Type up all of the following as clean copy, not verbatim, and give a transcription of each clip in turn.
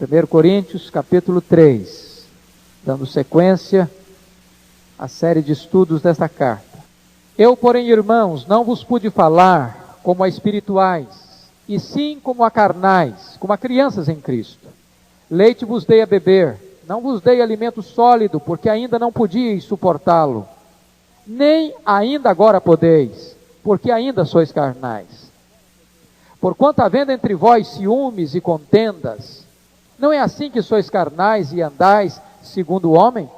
1 Coríntios, capítulo 3, dando sequência à série de estudos desta carta. Eu, porém, irmãos, não vos pude falar como a espirituais, e sim como a carnais, como a crianças em Cristo. Leite vos dei a beber, não vos dei alimento sólido, porque ainda não podíeis suportá-lo. Nem ainda agora podeis, porque ainda sois carnais. Porquanto havendo entre vós ciúmes e contendas, não é assim que sois carnais e andais segundo o homem?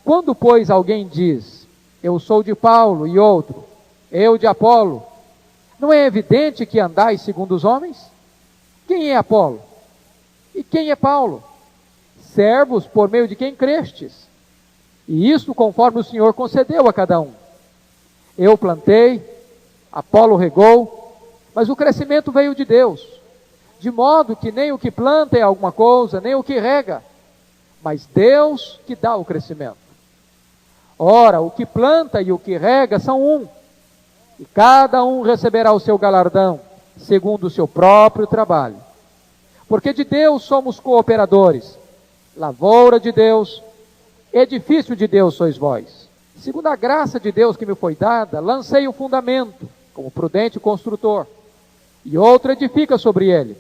Quando, pois, alguém diz, eu sou de Paulo, e outro, eu de Apolo, não é evidente que andais segundo os homens? Quem é Apolo? E quem é Paulo? Servos por meio de quem crestes. E isto conforme o Senhor concedeu a cada um. Eu plantei, Apolo regou, mas o crescimento veio de Deus. De modo que nem o que planta é alguma coisa, nem o que rega, mas Deus que dá o crescimento. Ora, o que planta e o que rega são um, e cada um receberá o seu galardão, segundo o seu próprio trabalho. Porque de Deus somos cooperadores, lavoura de Deus, edifício de Deus sois vós. Segundo a graça de Deus que me foi dada, lancei o fundamento, como prudente construtor, e outro edifica sobre ele.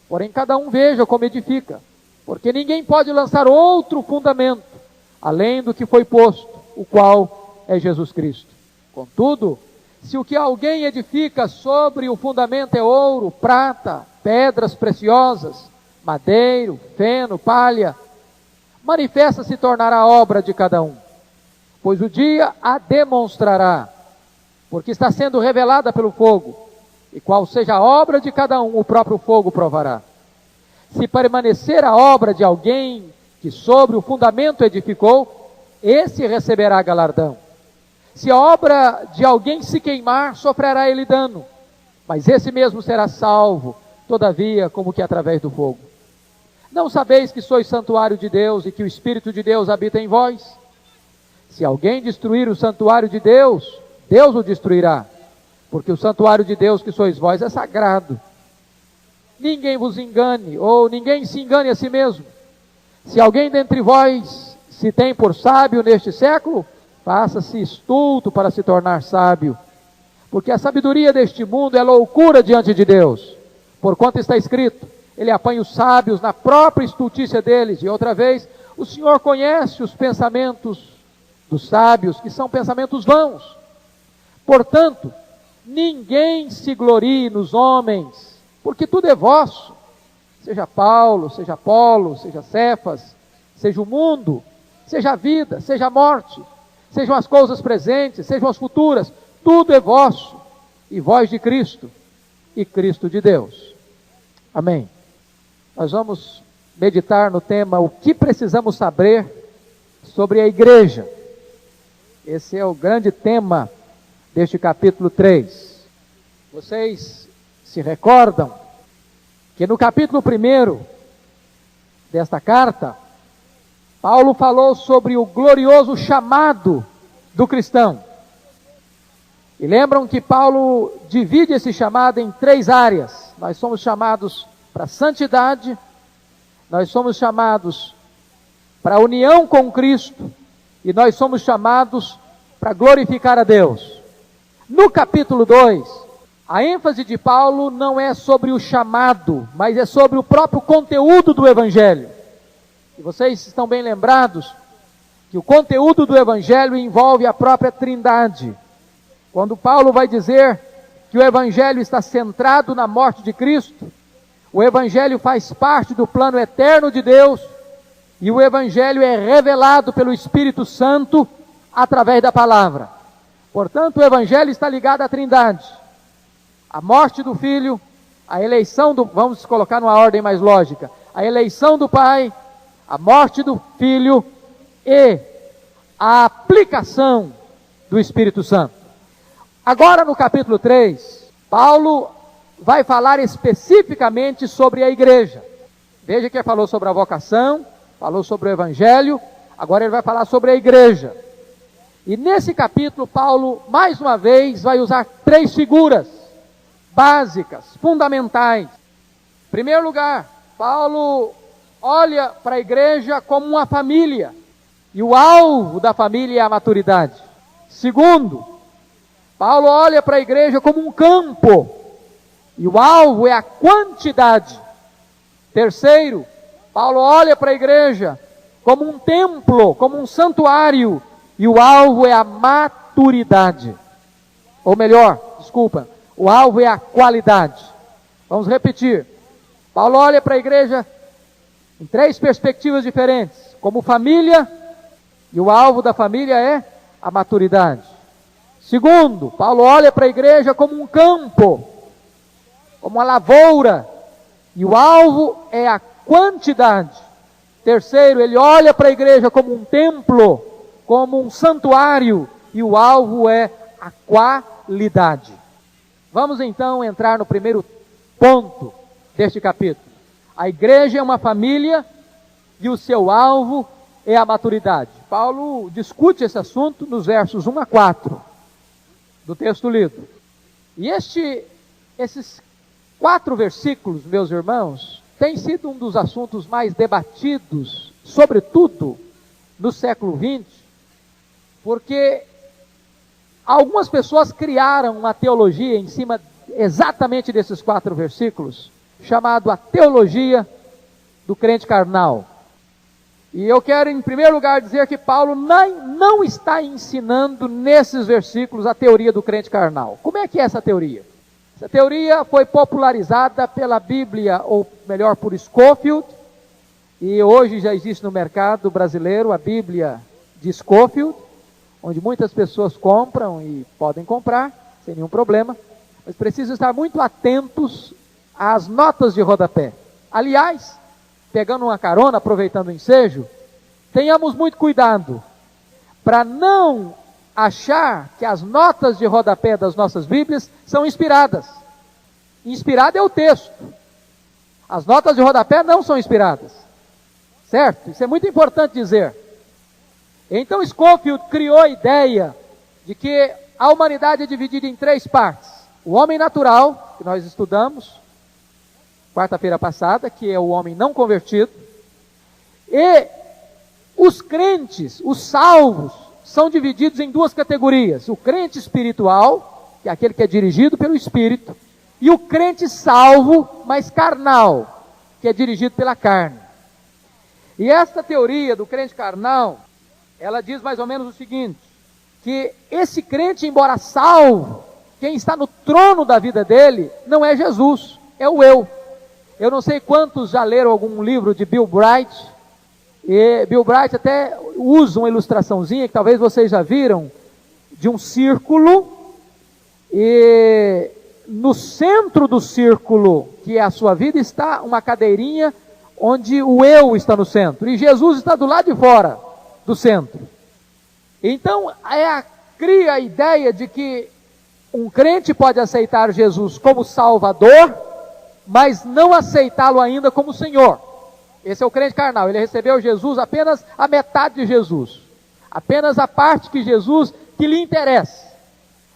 Porém, cada um veja como edifica, porque ninguém pode lançar outro fundamento, além do que foi posto, o qual é Jesus Cristo. Contudo, se o que alguém edifica sobre o fundamento é ouro, prata, pedras preciosas, madeiro, feno, palha, manifesta se tornará a obra de cada um, pois o dia a demonstrará, porque está sendo revelada pelo fogo, e qual seja a obra de cada um, o próprio fogo provará. Se permanecer a obra de alguém que sobre o fundamento edificou, esse receberá galardão. Se a obra de alguém se queimar, sofrerá ele dano, mas esse mesmo será salvo, todavia, como que através do fogo. Não sabeis que sois santuário de Deus e que o Espírito de Deus habita em vós? Se alguém destruir o santuário de Deus, Deus o destruirá, porque o santuário de Deus que sois vós é sagrado. Ninguém vos engane, ou ninguém se engane a si mesmo. Se alguém dentre vós se tem por sábio neste século, faça-se estulto para se tornar sábio, porque a sabedoria deste mundo é loucura diante de Deus. Porquanto está escrito, ele apanha os sábios na própria estultícia deles. E outra vez, o Senhor conhece os pensamentos dos sábios, que são pensamentos vãos. Portanto, ninguém se glorie nos homens, porque tudo é vosso, seja Paulo, seja Apolo, seja Cefas, seja o mundo, seja a vida, seja a morte, sejam as coisas presentes, sejam as futuras, tudo é vosso, e vós de Cristo, e Cristo de Deus. Amém. Nós vamos meditar no tema, o que precisamos saber sobre a igreja. Esse é o grande tema deste capítulo 3. Vocês se recordam que no capítulo 1 desta carta, Paulo falou sobre o glorioso chamado do cristão. E lembram que Paulo divide esse chamado em 3 áreas. Nós somos chamados para a santidade, nós somos chamados para a união com Cristo, e nós somos chamados para glorificar a Deus. No capítulo 2, a ênfase de Paulo não é sobre o chamado, mas é sobre o próprio conteúdo do Evangelho. E vocês estão bem lembrados que o conteúdo do Evangelho envolve a própria Trindade. Quando Paulo vai dizer que o Evangelho está centrado na morte de Cristo, o Evangelho faz parte do plano eterno de Deus, e o Evangelho é revelado pelo Espírito Santo através da palavra. Portanto, o Evangelho está ligado à Trindade. A morte do Filho, a eleição do... Vamos colocar numa ordem mais lógica. A eleição do Pai, a morte do Filho e a aplicação do Espírito Santo. Agora no capítulo 3, Paulo vai falar especificamente sobre a igreja. Veja que ele falou sobre a vocação, falou sobre o Evangelho, agora ele vai falar sobre a igreja. E nesse capítulo, Paulo, mais uma vez, vai usar 3 figuras básicas, fundamentais. Em primeiro lugar, Paulo olha para a igreja como uma família, e o alvo da família é a maturidade. Segundo, Paulo olha para a igreja como um campo, e o alvo é a quantidade. Terceiro, Paulo olha para a igreja como um templo, como um santuário, e o alvo é a maturidade. Ou melhor, o alvo é a qualidade. Vamos repetir. Paulo olha para a igreja em 3 perspectivas diferentes, como família, e o alvo da família é a maturidade. Segundo, Paulo olha para a igreja como um campo, como uma lavoura, e o alvo é a quantidade. Terceiro, ele olha para a igreja como um templo, como um santuário, e o alvo é a qualidade. Vamos então entrar no primeiro ponto deste capítulo. A igreja é uma família e o seu alvo é a maturidade. Paulo discute esse assunto nos versos 1 a 4 do texto lido. E esses 4 versículos, meus irmãos, tem sido um dos assuntos mais debatidos, sobretudo no século XX, porque algumas pessoas criaram uma teologia em cima exatamente desses 4 versículos, chamado a teologia do crente carnal. E eu quero, em primeiro lugar, dizer que Paulo não está ensinando nesses versículos a teoria do crente carnal. Como é que é essa teoria? Essa teoria foi popularizada pela Bíblia, ou melhor, por Scofield, e hoje já existe no mercado brasileiro a Bíblia de Scofield, onde muitas pessoas compram e podem comprar, sem nenhum problema, mas precisam estar muito atentos às notas de rodapé. Aliás, pegando uma carona, aproveitando o ensejo, tenhamos muito cuidado para não achar que as notas de rodapé das nossas Bíblias são inspiradas. Inspirado é o texto. As notas de rodapé não são inspiradas. Certo? Isso é muito importante dizer. Então Scofield criou a ideia de que a humanidade é dividida em 3 partes. O homem natural, que nós estudamos quarta-feira passada, que é o homem não convertido, e os crentes, os salvos, são divididos em 2 categorias. O crente espiritual, que é aquele que é dirigido pelo Espírito, e o crente salvo, mas carnal, que é dirigido pela carne. E esta teoria do crente carnal, ela diz mais ou menos o seguinte, que esse crente, embora salvo, quem está no trono da vida dele, não é Jesus, é o eu. Eu não sei quantos já leram algum livro de Bill Bright, e Bill Bright até usa uma ilustraçãozinha, que talvez vocês já viram, de um círculo, e no centro do círculo, que é a sua vida, está uma cadeirinha, onde o eu está no centro, e Jesus está do lado de fora do centro. Então, cria a ideia de que um crente pode aceitar Jesus como Salvador, mas não aceitá-lo ainda como Senhor. Esse é o crente carnal, ele recebeu Jesus apenas a metade de Jesus, apenas a parte que Jesus que lhe interessa.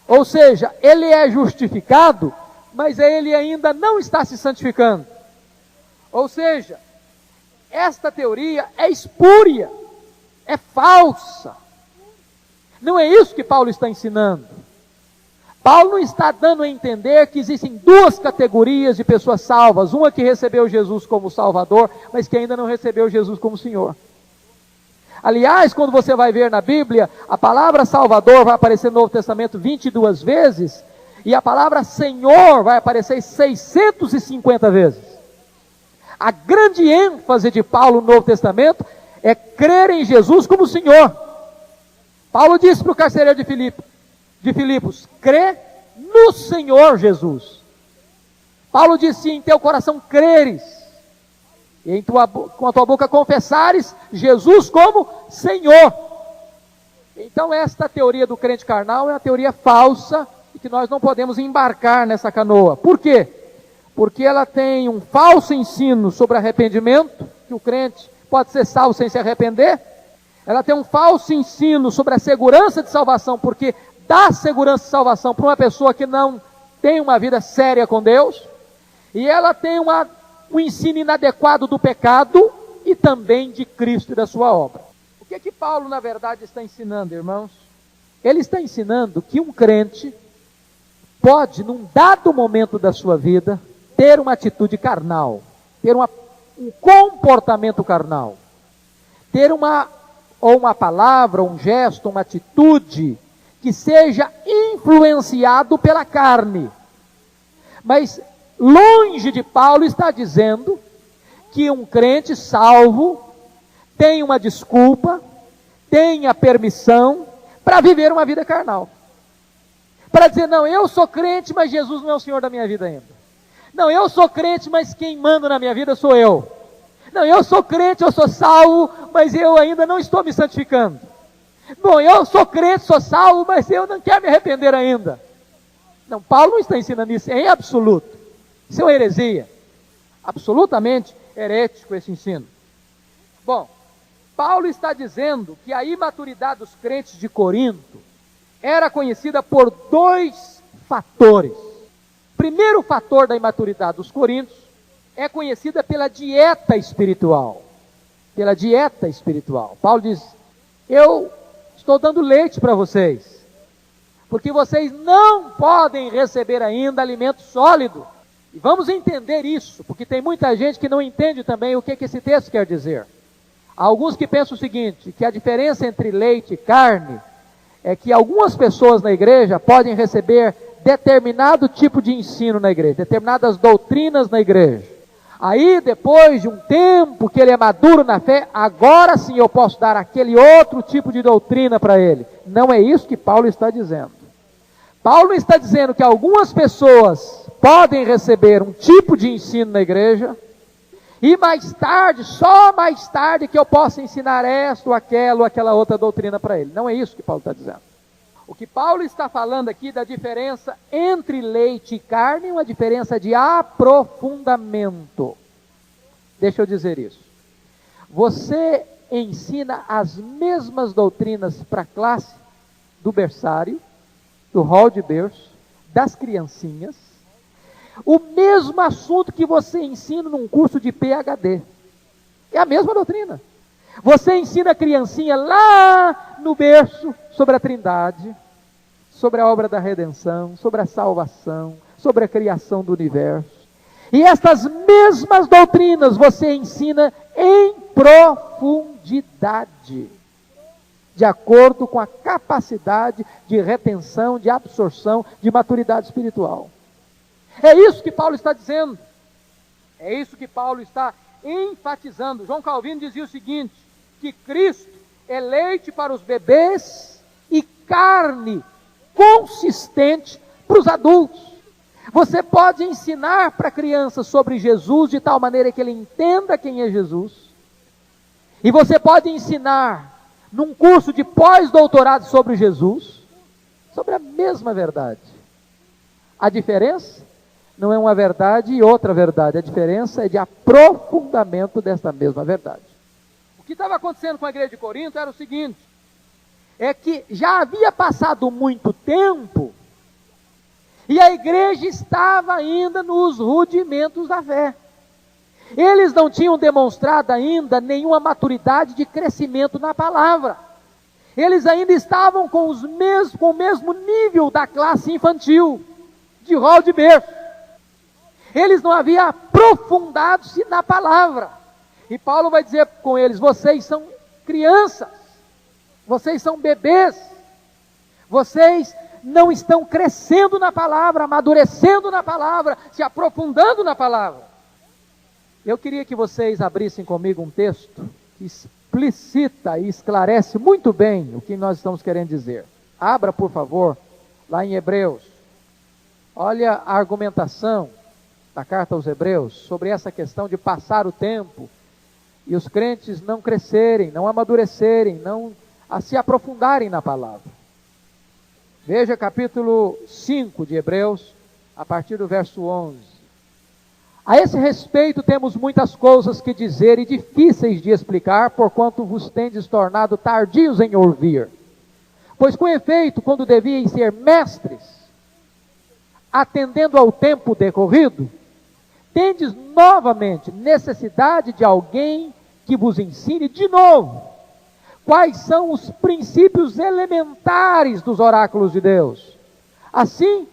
Ou seja, ele é justificado, mas ele ainda não está se santificando. Ou seja, esta teoria é espúria, é falsa. Não é isso que Paulo está ensinando. Paulo não está dando a entender que existem 2 categorias de pessoas salvas. Uma que recebeu Jesus como Salvador, mas que ainda não recebeu Jesus como Senhor. Aliás, quando você vai ver na Bíblia, a palavra Salvador vai aparecer no Novo Testamento 22 vezes, e a palavra Senhor vai aparecer 650 vezes. A grande ênfase de Paulo no Novo Testamento é crer em Jesus como Senhor. Paulo disse para o carcereiro de Filipos, crê no Senhor Jesus. Paulo disse, em teu coração creres, e com a tua boca confessares Jesus como Senhor. Então esta teoria do crente carnal é uma teoria falsa, e que nós não podemos embarcar nessa canoa. Por quê? Porque ela tem um falso ensino sobre arrependimento, que o crente pode ser salvo sem se arrepender. Ela tem um falso ensino sobre a segurança de salvação, porque dá segurança de salvação para uma pessoa que não tem uma vida séria com Deus. E ela tem um ensino inadequado do pecado, e também de Cristo e da sua obra. O que é que Paulo, na verdade, está ensinando, irmãos? Ele está ensinando que um crente pode, num dado momento da sua vida, ter uma atitude carnal, ter um comportamento carnal, ter uma palavra, um gesto, uma atitude que seja influenciado pela carne. Mas longe de Paulo está dizendo que um crente salvo tem uma desculpa, tem a permissão para viver uma vida carnal. Para dizer, não, eu sou crente, mas Jesus não é o Senhor da minha vida ainda. Não, eu sou crente, mas quem manda na minha vida sou eu. Não, eu sou crente, eu sou salvo, mas eu ainda não estou me santificando. Bom, eu sou crente, sou salvo, mas eu não quero me arrepender ainda. Não, Paulo não está ensinando isso em absoluto. Isso é uma heresia. Absolutamente herético esse ensino. Bom, Paulo está dizendo que a imaturidade dos crentes de Corinto era conhecida por dois fatores. O primeiro fator da imaturidade dos coríntios é conhecida pela dieta espiritual. Pela dieta espiritual. Paulo diz, eu estou dando leite para vocês, porque vocês não podem receber ainda alimento sólido. E vamos entender isso, porque tem muita gente que não entende também o que esse texto quer dizer. Há alguns que pensam o seguinte, que a diferença entre leite e carne é que algumas pessoas na igreja podem receber determinado tipo de ensino na igreja, determinadas doutrinas na igreja. Aí, depois de um tempo que ele é maduro na fé, agora sim eu posso dar aquele outro tipo de doutrina para ele. Não é isso que Paulo está dizendo. Paulo está dizendo que algumas pessoas podem receber um tipo de ensino na igreja, e mais tarde, só mais tarde, que eu possa ensinar esta ou aquela outra doutrina para ele. Não é isso que Paulo está dizendo. O que Paulo está falando aqui da diferença entre leite e carne é uma diferença de aprofundamento. Deixa eu dizer isso. Você ensina as mesmas doutrinas para a classe do berçário, do hall de berço, das criancinhas, o mesmo assunto que você ensina num curso de PhD. É a mesma doutrina. Você ensina a criancinha lá no berço sobre a Trindade, sobre a obra da redenção, sobre a salvação, sobre a criação do universo. E estas mesmas doutrinas você ensina em profundidade, de acordo com a capacidade de retenção, de absorção, de maturidade espiritual. É isso que Paulo está dizendo. É isso que Paulo está enfatizando. João Calvino dizia o seguinte, que Cristo é leite para os bebês e carne consistente para os adultos. Você pode ensinar para a criança sobre Jesus de tal maneira que ele entenda quem é Jesus. E você pode ensinar num curso de pós-doutorado sobre Jesus, sobre a mesma verdade. A diferença não é uma verdade e outra verdade. A diferença é de aprofundamento desta mesma verdade. O que estava acontecendo com a igreja de Corinto era o seguinte, é que já havia passado muito tempo e a igreja estava ainda nos rudimentos da fé. Eles não tinham demonstrado ainda nenhuma maturidade de crescimento na palavra. Eles ainda estavam com o mesmo nível da classe infantil, de hall de berço. Eles não haviam aprofundado-se na palavra. E Paulo vai dizer com eles, vocês são crianças, vocês são bebês, vocês não estão crescendo na palavra, amadurecendo na palavra, se aprofundando na palavra. Eu queria que vocês abrissem comigo um texto que explicita e esclarece muito bem o que nós estamos querendo dizer. Abra, por favor, lá em Hebreus. Olha a argumentação da carta aos Hebreus sobre essa questão de passar o tempo e os crentes não crescerem, não amadurecerem, não a se aprofundarem na palavra. Veja capítulo 5 de Hebreus, a partir do verso 11. A esse respeito temos muitas coisas que dizer e difíceis de explicar, porquanto vos tendes tornado tardios em ouvir. Pois com efeito, quando devíeis ser mestres, atendendo ao tempo decorrido, tendes novamente necessidade de alguém que vos ensine de novo quais são os princípios elementares dos oráculos de Deus. Assim,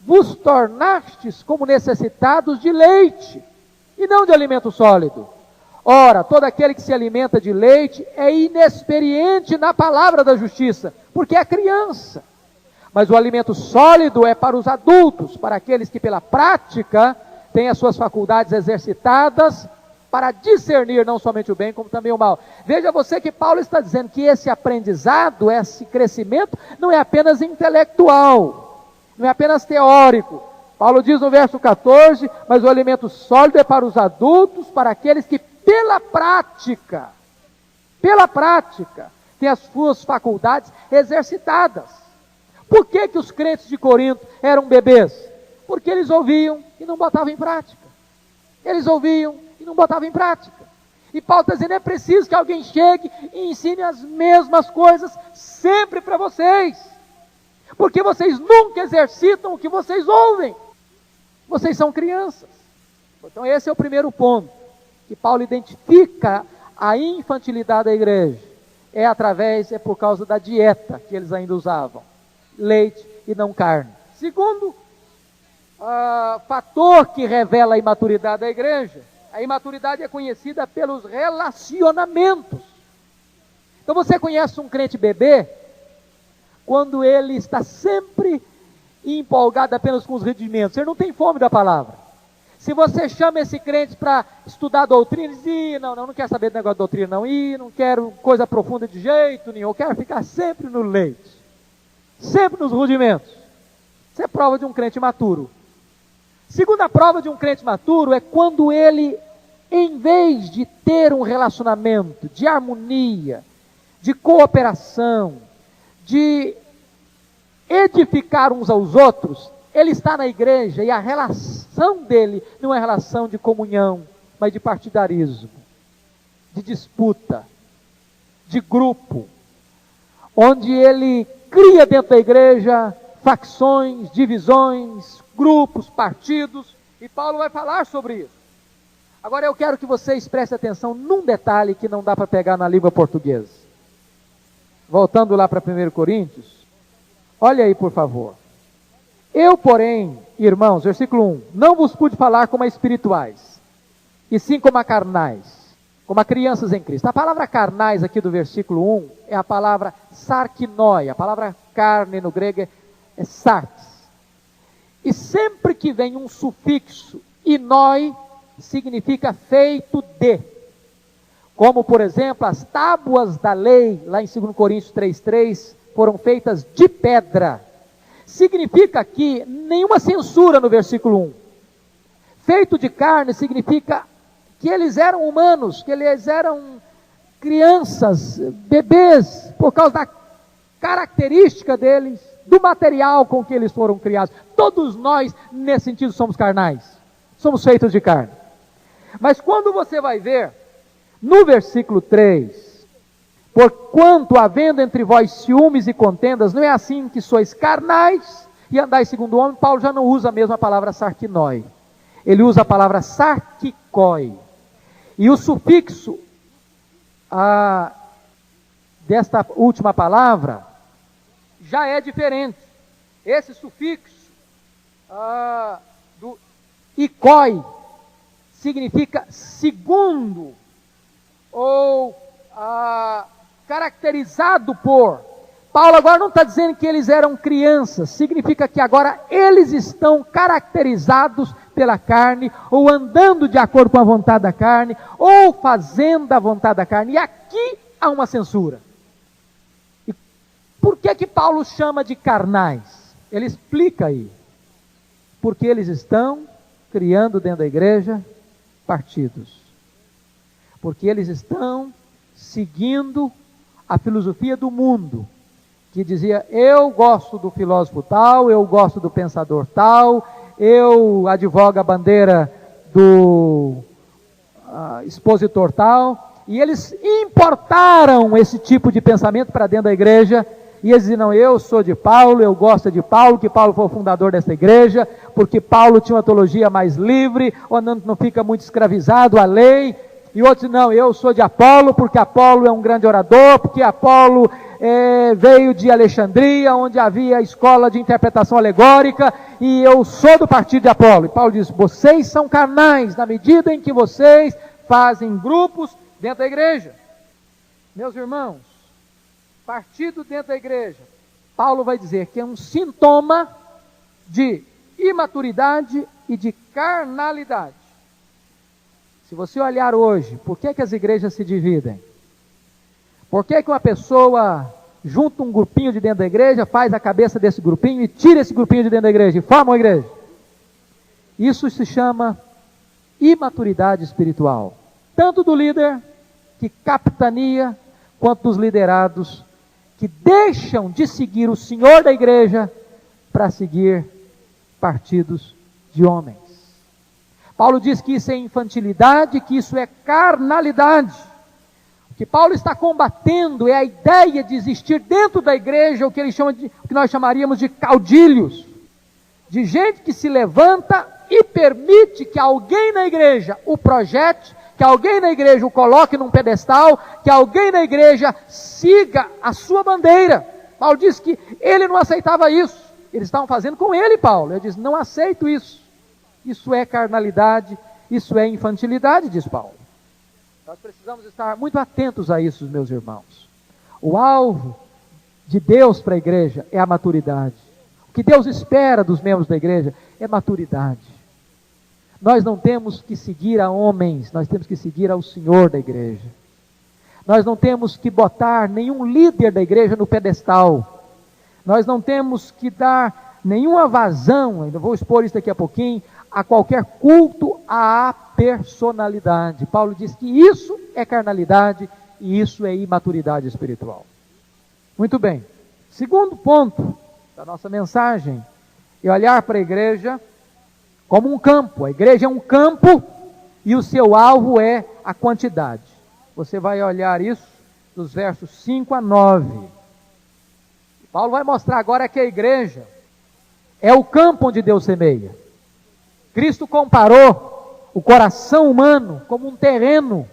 vos tornastes como necessitados de leite, e não de alimento sólido. Ora, todo aquele que se alimenta de leite é inexperiente na palavra da justiça, porque é criança. Mas o alimento sólido é para os adultos, para aqueles que pela prática têm as suas faculdades exercitadas para discernir não somente o bem, como também o mal. Veja você que Paulo está dizendo que esse aprendizado, esse crescimento, não é apenas intelectual, não é apenas teórico. Paulo diz no verso 14, mas o alimento sólido é para os adultos, para aqueles que pela prática, têm as suas faculdades exercitadas. Por que os crentes de Corinto eram bebês? Porque eles ouviam e não botavam em prática. Eles ouviam e não botavam em prática. E Paulo está dizendo, é preciso que alguém chegue e ensine as mesmas coisas sempre para vocês. Porque vocês nunca exercitam o que vocês ouvem. Vocês são crianças. Então esse é o primeiro ponto, que Paulo identifica a infantilidade da igreja. É por causa da dieta que eles ainda usavam. Leite e não carne. Segundo fator que revela a imaturidade da igreja, a imaturidade é conhecida pelos relacionamentos. Então você conhece um crente bebê quando ele está sempre empolgado apenas com os rendimentos, ele não tem fome da palavra. Se você chama esse crente para estudar doutrina, diz, não quero saber do negócio de doutrina não, não quero coisa profunda de jeito nenhum, eu quero ficar sempre no leite, sempre nos rudimentos. Isso é prova de um crente maturo. Segunda prova de um crente maturo é quando ele, em vez de ter um relacionamento de harmonia, de cooperação, de edificar uns aos outros, ele está na igreja e a relação dele não é relação de comunhão, mas de partidarismo, de disputa, de grupo, onde ele cria dentro da igreja facções, divisões, grupos, partidos, e Paulo vai falar sobre isso. Agora eu quero que vocês prestem atenção num detalhe que não dá para pegar na língua portuguesa. Voltando lá para 1 Coríntios, olha aí por favor. Eu, porém, irmãos, versículo 1, não vos pude falar como a espirituais, e sim como a carnais, como a crianças em Cristo. A palavra carnais aqui do versículo 1 é a palavra sarkinoi, a palavra carne no grego é sarx. E sempre que vem um sufixo inoi, significa feito de. Como, por exemplo, as tábuas da lei, lá em 2 Coríntios 3,3, foram feitas de pedra. Significa aqui nenhuma censura no versículo 1. Feito de carne significa que eles eram humanos, que eles eram crianças, bebês, por causa da característica deles, do material com que eles foram criados. Todos nós, nesse sentido, somos carnais. Somos feitos de carne. Mas quando você vai ver, no versículo 3, porquanto havendo entre vós ciúmes e contendas, não é assim que sois carnais e andais segundo o homem. Paulo já não usa a mesma palavra sarkinoi. Ele usa a palavra sarkikoi. E o sufixo desta última palavra já é diferente. Esse sufixo do ikoi significa segundo, ou caracterizado por. Paulo agora não está dizendo que eles eram crianças, significa que agora eles estão caracterizados pela carne, ou andando de acordo com a vontade da carne, ou fazendo a vontade da carne. E aqui há uma censura. E por que Paulo chama de carnais? Ele explica aí. Porque eles estão criando dentro da igreja partidos. Porque eles estão seguindo a filosofia do mundo, que dizia, eu gosto do filósofo tal, eu gosto do pensador tal, eu advogo a bandeira do expositor tal, e eles importaram esse tipo de pensamento para dentro da igreja, e eles diziam, não, eu sou de Paulo, eu gosto de Paulo, que Paulo foi o fundador dessa igreja, porque Paulo tinha uma teologia mais livre, onde não fica muito escravizado à lei, e outros não, eu sou de Apolo, porque Apolo é um grande orador, porque Apolo veio de Alexandria, onde havia a escola de interpretação alegórica, e eu sou do partido de Apolo. E Paulo diz, vocês são carnais, na medida em que vocês fazem grupos dentro da igreja. Meus irmãos, partido dentro da igreja, Paulo vai dizer que é um sintoma de imaturidade e de carnalidade. Se você olhar hoje, por que as igrejas se dividem? Por que uma pessoa junta um grupinho de dentro da igreja, faz a cabeça desse grupinho e tira esse grupinho de dentro da igreja e forma uma igreja? Isso se chama imaturidade espiritual. Tanto do líder que capitania, quanto dos liderados que deixam de seguir o Senhor da igreja para seguir partidos de homens. Paulo diz que isso é infantilidade, que isso é carnalidade. O que Paulo está combatendo é a ideia de existir dentro da igreja o que ele chama de, o que nós chamaríamos de caudilhos, de gente que se levanta e permite que alguém na igreja o projete, que alguém na igreja o coloque num pedestal, que alguém na igreja siga a sua bandeira. Paulo diz que ele não aceitava isso. Eles estavam fazendo com ele, Paulo. Ele diz, não aceito isso. Isso é carnalidade, isso é infantilidade, diz Paulo. Nós precisamos estar muito atentos a isso, meus irmãos. O alvo de Deus para a igreja é a maturidade. O que Deus espera dos membros da igreja é maturidade. Nós não temos que seguir a homens, nós temos que seguir ao Senhor da igreja. Nós não temos que botar nenhum líder da igreja no pedestal. Nós não temos que dar nenhuma vazão, ainda vou expor isso daqui a pouquinho, a qualquer culto à personalidade. Paulo diz que isso é carnalidade e isso é imaturidade espiritual. Muito bem. Segundo ponto da nossa mensagem é olhar para a igreja como um campo. A igreja é um campo e o seu alvo é a quantidade. Você vai olhar isso dos versos 5 a 9. Paulo vai mostrar agora que a igreja é o campo onde Deus semeia. Cristo comparou o coração humano como um terreno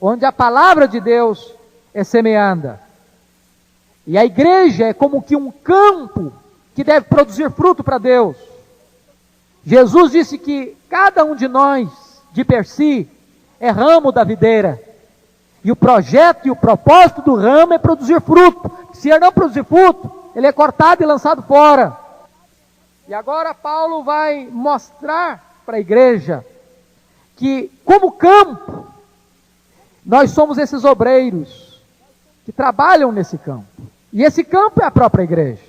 onde a palavra de Deus é semeada. E a igreja é como que um campo que deve produzir fruto para Deus. Jesus disse que cada um de nós, de per si, é ramo da videira. E o projeto e o propósito do ramo é produzir fruto. Se ele não produzir fruto, ele é cortado e lançado fora. E agora Paulo vai mostrar para a igreja que, como campo, nós somos esses obreiros que trabalham nesse campo. E esse campo é a própria igreja.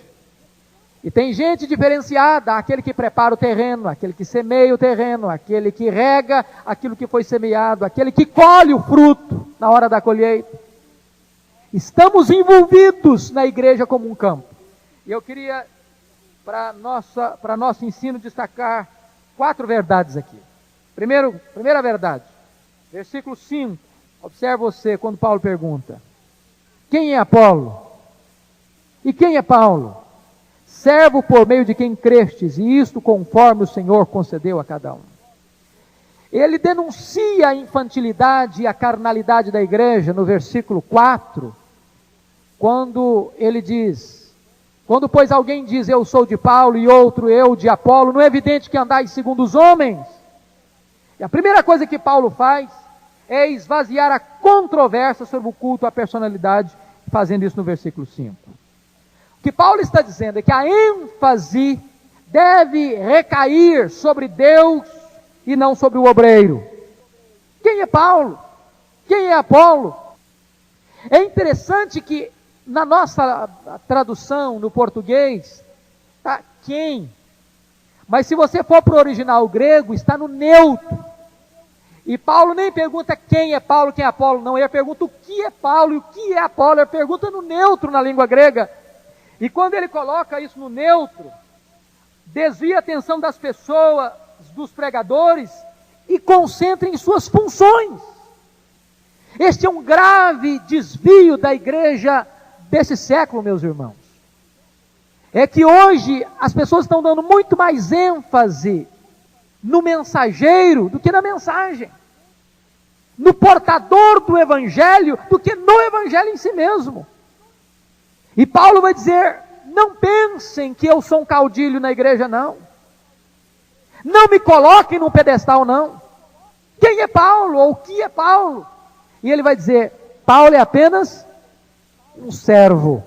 E tem gente diferenciada, aquele que prepara o terreno, aquele que semeia o terreno, aquele que rega aquilo que foi semeado, aquele que colhe o fruto na hora da colheita. Estamos envolvidos na igreja como um campo. E eu queria, para nosso ensino, destacar 4 verdades aqui. Primeira verdade, versículo 5. Observe você quando Paulo pergunta: quem é Apolo? E quem é Paulo? Servo por meio de quem crestes, e isto conforme o Senhor concedeu a cada um. Ele denuncia a infantilidade e a carnalidade da igreja no versículo 4, quando ele diz: quando pois alguém diz eu sou de Paulo e outro eu de Apolo, não é evidente que andais segundo os homens? E a primeira coisa que Paulo faz é esvaziar a controvérsia sobre o culto à personalidade, fazendo isso no versículo 5. O que Paulo está dizendo é que a ênfase deve recair sobre Deus e não sobre o obreiro. Quem é Paulo? Quem é Apolo? É interessante que na nossa tradução no português está quem, mas se você for para o original grego está no neutro. E Paulo nem pergunta quem é Paulo, quem é Apolo, não, ele pergunta o que é Paulo e o que é Apolo, ele pergunta no neutro na língua grega. E quando ele coloca isso no neutro, desvia a atenção das pessoas, dos pregadores, e concentra em suas funções. Este é um grave desvio da igreja desse século, meus irmãos. É que hoje as pessoas estão dando muito mais ênfase no mensageiro do que na mensagem. no portador do Evangelho do que no Evangelho em si mesmo. E Paulo vai dizer, não pensem que eu sou um caudilho na igreja, não. Não me coloquem num pedestal, não. Quem é Paulo? Ou o que é Paulo? E ele vai dizer, Paulo é apenas um servo.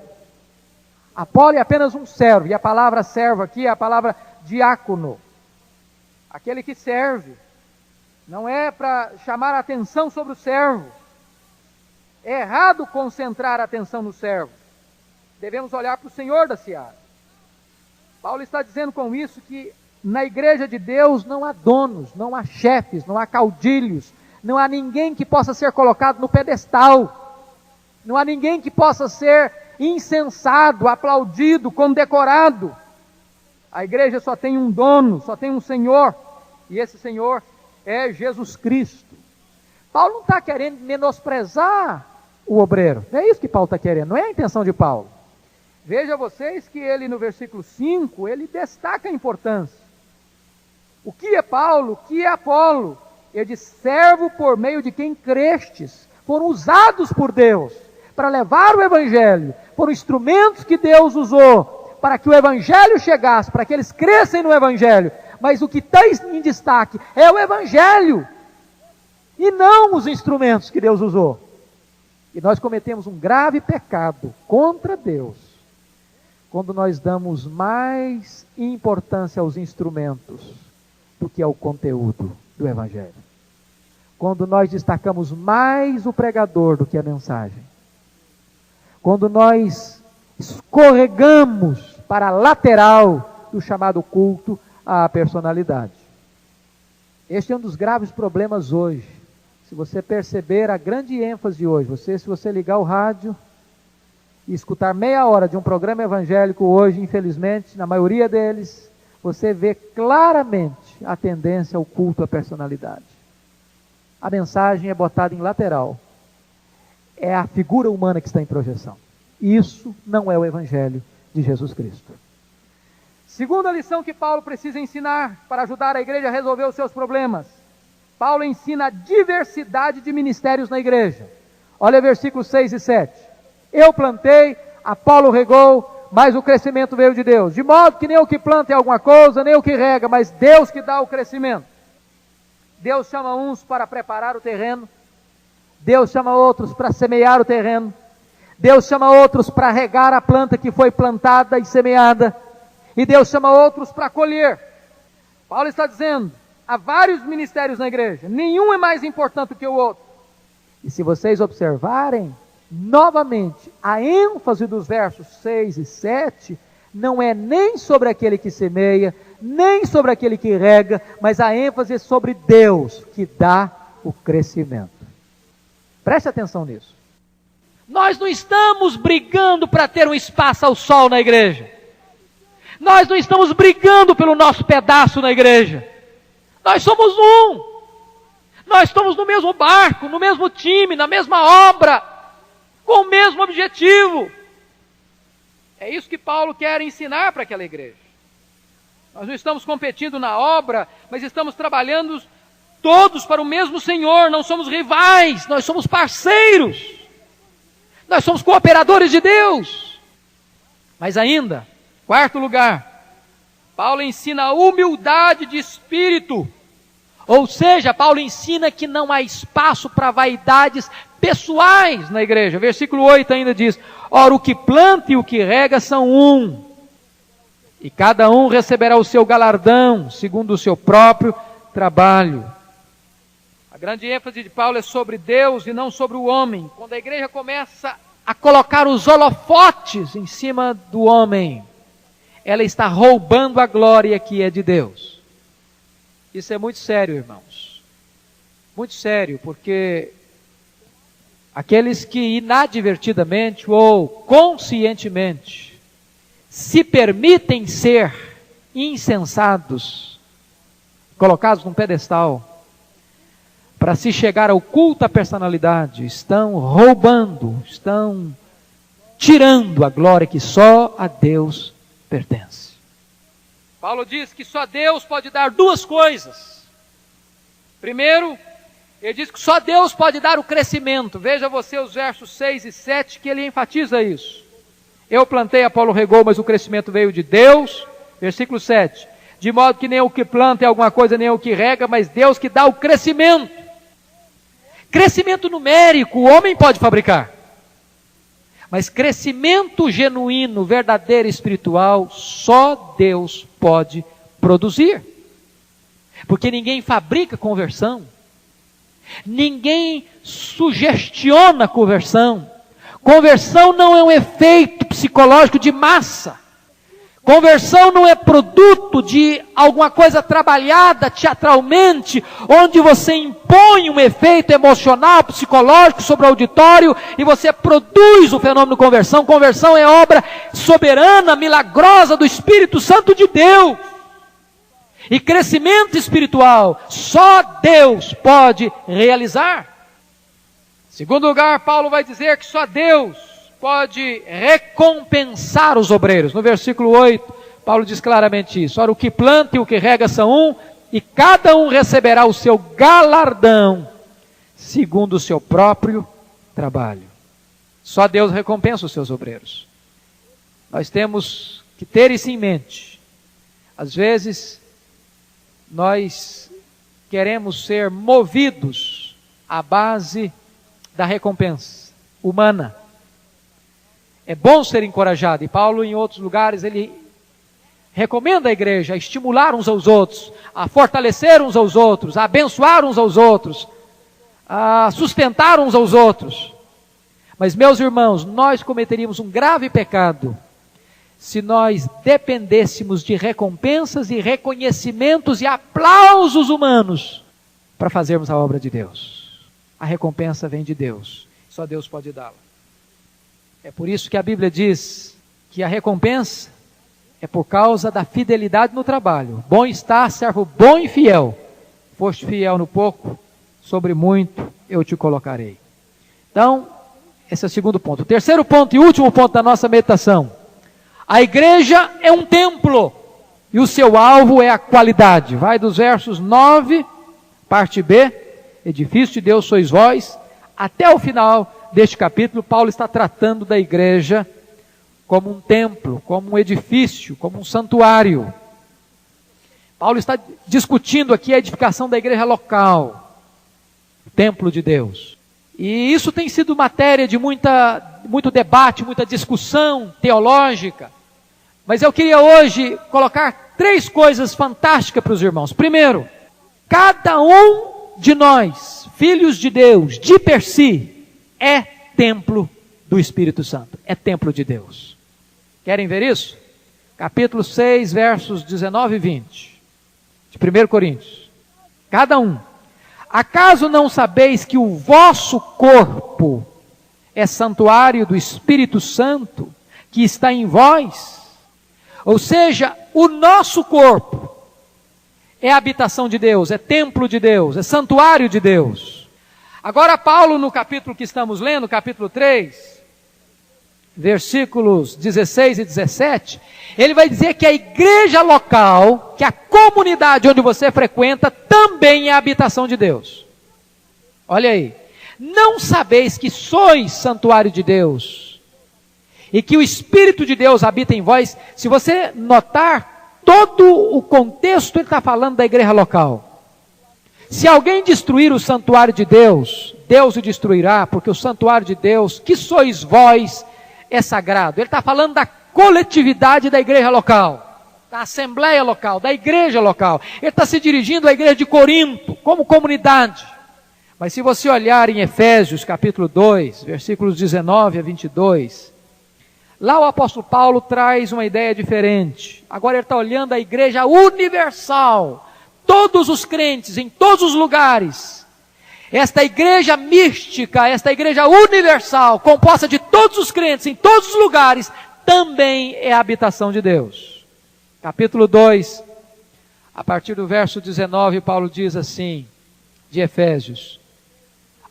Apolo é apenas um servo. E a palavra servo aqui é a palavra diácono. Aquele que serve. Não é para chamar a atenção sobre o servo. É errado concentrar a atenção no servo. Devemos olhar para o Senhor da seara. Paulo está dizendo com isso que na igreja de Deus não há donos, não há chefes, não há caudilhos, não há ninguém que possa ser colocado no pedestal, não há ninguém que possa ser incensado, aplaudido, condecorado. A igreja só tem um dono, só tem um Senhor, e esse Senhor é Jesus Cristo. Paulo não está querendo menosprezar o obreiro, não é isso que Paulo está querendo, não é a intenção de Paulo. Veja vocês que ele no versículo 5, ele destaca a importância. O que é Paulo? O que é Apolo? Ele diz, servo por meio de quem crestes, foram usados por Deus, para levar o Evangelho, foram instrumentos que Deus usou, para que o Evangelho chegasse, para que eles crescem no Evangelho, mas o que está em destaque é o Evangelho, e não os instrumentos que Deus usou. E nós cometemos um grave pecado contra Deus, quando nós damos mais importância aos instrumentos do que ao conteúdo do Evangelho. Quando nós destacamos mais o pregador do que a mensagem. Quando nós escorregamos para a lateral do chamado culto à personalidade. Este é um dos graves problemas hoje. Se você perceber a grande ênfase hoje, se você ligar o rádio e escutar meia hora de um programa evangélico hoje, infelizmente, na maioria deles, você vê claramente a tendência ao culto à personalidade. A mensagem é botada em lateral. É a figura humana que está em projeção. Isso não é o Evangelho de Jesus Cristo. Segunda lição que Paulo precisa ensinar para ajudar a igreja a resolver os seus problemas. Paulo ensina a diversidade de ministérios na igreja. Olha versículos 6 e 7. Eu plantei, Apolo regou, mas o crescimento veio de Deus. De modo que nem o que planta é alguma coisa, nem o que rega, mas Deus que dá o crescimento. Deus chama uns para preparar o terreno. Deus chama outros para semear o terreno. Deus chama outros para regar a planta que foi plantada e semeada. E Deus chama outros para colher. Paulo está dizendo, há vários ministérios na igreja. Nenhum é mais importante do que o outro. E se vocês observarem, novamente, a ênfase dos versos 6 e 7 não é nem sobre aquele que semeia, nem sobre aquele que rega, mas a ênfase é sobre Deus que dá o crescimento. Preste atenção nisso. Nós não estamos brigando para ter um espaço ao sol na igreja. Nós não estamos brigando pelo nosso pedaço na igreja. Nós somos um. Nós estamos no mesmo barco, no mesmo time, na mesma obra, com o mesmo objetivo. É isso que Paulo quer ensinar para aquela igreja. Nós não estamos competindo na obra, mas estamos trabalhando todos para o mesmo Senhor. Não somos rivais, nós somos parceiros. Nós somos cooperadores de Deus. Mas ainda, quarto lugar, Paulo ensina a humildade de espírito. Ou seja, Paulo ensina que não há espaço para vaidades pessoais na igreja. Versículo 8 ainda diz, ora o que planta e o que rega são um, e cada um receberá o seu galardão, segundo o seu próprio trabalho. A grande ênfase de Paulo é sobre Deus e não sobre o homem. Quando a igreja começa a colocar os holofotes em cima do homem, ela está roubando a glória que é de Deus. Isso é muito sério, irmãos. Muito sério, porque aqueles que inadvertidamente ou conscientemente se permitem ser insensatos, colocados num pedestal, para se chegar ao culto à personalidade, estão roubando, estão tirando a glória que só a Deus pertence. Paulo diz que só Deus pode dar duas coisas. Primeiro, Ele diz que só Deus pode dar o crescimento. Veja você os versos 6 e 7 que ele enfatiza isso. Eu plantei, Apolo regou, mas o crescimento veio de Deus. Versículo 7. De modo que nem o que planta é alguma coisa, nem o que rega, mas Deus que dá o crescimento. Crescimento numérico, o homem pode fabricar. Mas crescimento genuíno, verdadeiro, espiritual, só Deus pode produzir. Porque ninguém fabrica conversão. Ninguém sugestiona conversão. Conversão não é um efeito psicológico de massa. Conversão não é produto de alguma coisa trabalhada teatralmente, onde você impõe um efeito emocional, psicológico sobre o auditório e você produz o fenômeno conversão. Conversão é obra soberana, milagrosa do Espírito Santo de Deus. E crescimento espiritual, só Deus pode realizar. Em segundo lugar, Paulo vai dizer que só Deus pode recompensar os obreiros. No versículo 8, Paulo diz claramente isso. Ora, o que planta e o que rega são um, e cada um receberá o seu galardão, segundo o seu próprio trabalho. Só Deus recompensa os seus obreiros. Nós temos que ter isso em mente. Às vezes, nós queremos ser movidos à base da recompensa humana. É bom ser encorajado, e Paulo em outros lugares ele recomenda a igreja a estimular uns aos outros, a fortalecer uns aos outros, a abençoar uns aos outros, a sustentar uns aos outros. Mas meus irmãos, nós cometeríamos um grave pecado se nós dependêssemos de recompensas e reconhecimentos e aplausos humanos para fazermos a obra de Deus. A recompensa vem de Deus, só Deus pode dá-la. É por isso que a Bíblia diz que a recompensa é por causa da fidelidade no trabalho. Bom está, servo bom e fiel. Foste fiel no pouco, sobre muito eu te colocarei. Então, esse é o segundo ponto. O terceiro ponto e último ponto da nossa meditação. A igreja é um templo e o seu alvo é a qualidade. Vai dos versos 9, parte B, edifício de Deus sois vós, até o final deste capítulo. Paulo está tratando da igreja como um templo, como um edifício, como um santuário. Paulo está discutindo aqui a edificação da igreja local, o templo de Deus. E isso tem sido matéria de muito debate, muita discussão teológica. Mas eu queria hoje colocar 3 coisas fantásticas para os irmãos. Primeiro, cada um de nós, filhos de Deus, de per si, é templo do Espírito Santo. É templo de Deus. Querem ver isso? Capítulo 6, versos 19 e 20. De 1 Coríntios. Cada um. Acaso não sabeis que o vosso corpo é santuário do Espírito Santo que está em vós? Ou seja, o nosso corpo é habitação de Deus, é templo de Deus, é santuário de Deus. Agora Paulo, no capítulo que estamos lendo, capítulo 3, versículos 16 e 17, ele vai dizer que a igreja local, que a comunidade onde você frequenta, também é a habitação de Deus. Olha aí. Não sabeis que sois santuário de Deus e que o Espírito de Deus habita em vós? Se você notar, todo o contexto ele está falando da igreja local. Se alguém destruir o santuário de Deus, Deus o destruirá, porque o santuário de Deus, que sois vós, é sagrado. Ele está falando da coletividade da igreja local, da assembleia local, da igreja local. Ele está se dirigindo à igreja de Corinto, como comunidade. Mas se você olhar em Efésios capítulo 2, versículos 19 a 22, lá o apóstolo Paulo traz uma ideia diferente. Agora ele está olhando a igreja universal, todos os crentes, em todos os lugares. Esta igreja mística, esta igreja universal, composta de todos os crentes, em todos os lugares, também é a habitação de Deus. Capítulo 2, a partir do verso 19, Paulo diz assim, de Efésios: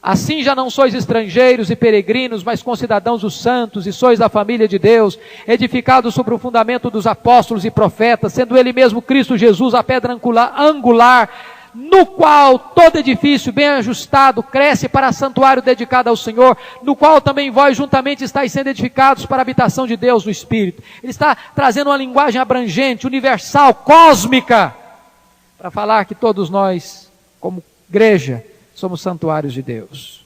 assim já não sois estrangeiros e peregrinos, mas concidadãos dos santos, e sois da família de Deus, edificados sobre o fundamento dos apóstolos e profetas, sendo ele mesmo Cristo Jesus a pedra angular, no qual todo edifício bem ajustado cresce para santuário dedicado ao Senhor, no qual também vós juntamente estáis sendo edificados para a habitação de Deus no Espírito. Ele está trazendo uma linguagem abrangente, universal, cósmica, para falar que todos nós, como igreja, somos santuários de Deus.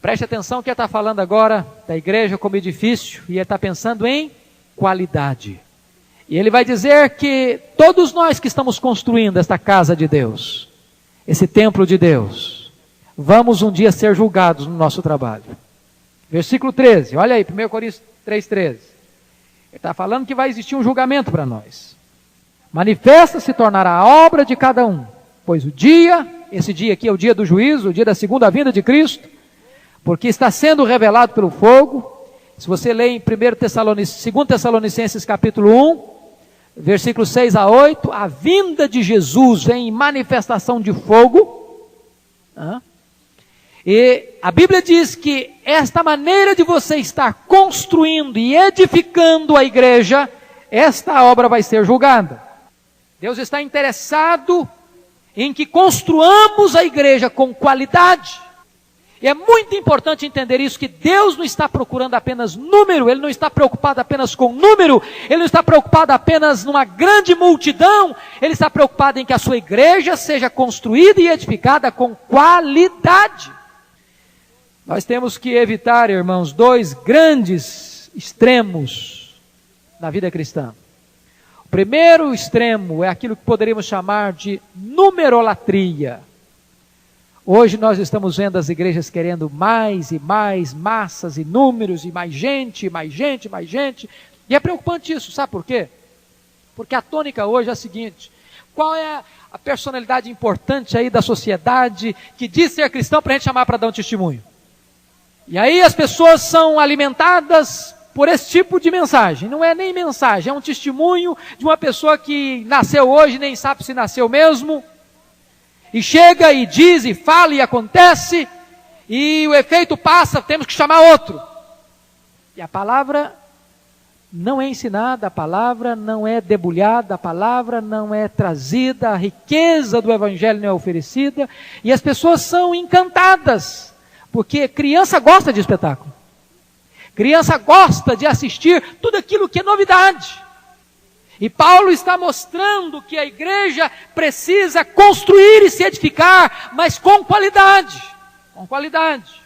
Preste atenção que ele está falando agora da igreja como edifício, e ele está pensando em qualidade. E ele vai dizer que todos nós que estamos construindo esta casa de Deus, esse templo de Deus, vamos um dia ser julgados no nosso trabalho. Versículo 13, olha aí, 1 Coríntios 3,13. Ele está falando que vai existir um julgamento para nós. Manifesta se tornará a obra de cada um, pois esse dia aqui é o dia do juízo, o dia da segunda vinda de Cristo, porque está sendo revelado pelo fogo. Se você ler em 2 Tessalonicenses capítulo 1, versículos 6 a 8, a vinda de Jesus vem em manifestação de fogo. E a Bíblia diz que esta maneira de você estar construindo e edificando a igreja, esta obra vai ser julgada. Deus está interessado em que construamos a igreja com qualidade. E é muito importante entender isso, que Deus não está procurando apenas número, Ele não está preocupado apenas com número, Ele não está preocupado apenas numa grande multidão, Ele está preocupado em que a sua igreja seja construída e edificada com qualidade. Nós temos que evitar, irmãos, dois grandes extremos na vida cristã. O primeiro extremo é aquilo que poderíamos chamar de numerolatria. Hoje nós estamos vendo as igrejas querendo mais e mais massas e números, e mais gente, mais gente, mais gente. E é preocupante isso, sabe por quê? Porque a tônica hoje é a seguinte: qual é a personalidade importante aí da sociedade que diz ser cristão para a gente chamar para dar um testemunho? E aí as pessoas são alimentadas por esse tipo de mensagem. Não é nem mensagem, é um testemunho de uma pessoa que nasceu hoje, nem sabe se nasceu mesmo. E chega e diz e fala e acontece, e o efeito passa, temos que chamar outro. E a palavra não é ensinada, a palavra não é debulhada, a palavra não é trazida, a riqueza do evangelho não é oferecida, e as pessoas são encantadas, porque criança gosta de espetáculo. Criança gosta de assistir tudo aquilo que é novidade. E Paulo está mostrando que a igreja precisa construir e se edificar, mas com qualidade. Com qualidade.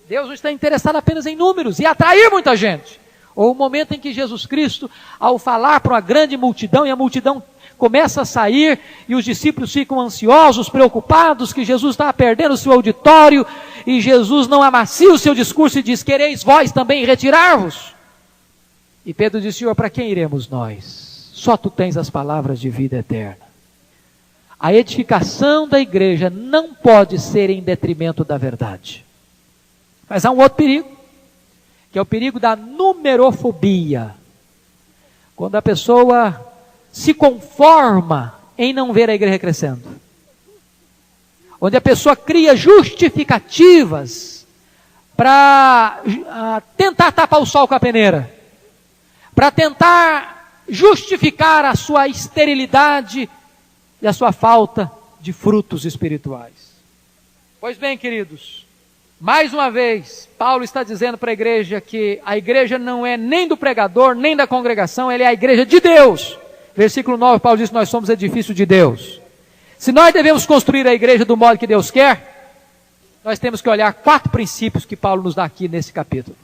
Deus não está interessado apenas em números e atrair muita gente. Ou o momento em que Jesus Cristo, ao falar para uma grande multidão, e a multidão começa a sair, e os discípulos ficam ansiosos, preocupados, que Jesus estava perdendo o seu auditório, e Jesus não amacia o seu discurso e diz: quereis vós também retirar-vos? E Pedro disse: Senhor, para quem iremos nós? Só tu tens as palavras de vida eterna. A edificação da igreja não pode ser em detrimento da verdade. Mas há um outro perigo, que é o perigo da numerofobia. Quando a pessoa se conforma em não ver a igreja crescendo. Onde a pessoa cria justificativas para tentar tapar o sol com a peneira. Para tentar justificar a sua esterilidade e a sua falta de frutos espirituais. Pois bem, queridos, mais uma vez, Paulo está dizendo para a igreja que a igreja não é nem do pregador, nem da congregação, ela é a igreja de Deus. Versículo 9, Paulo diz que nós somos edifício de Deus. Se nós devemos construir a igreja do modo que Deus quer, nós temos que olhar 4 princípios que Paulo nos dá aqui nesse capítulo,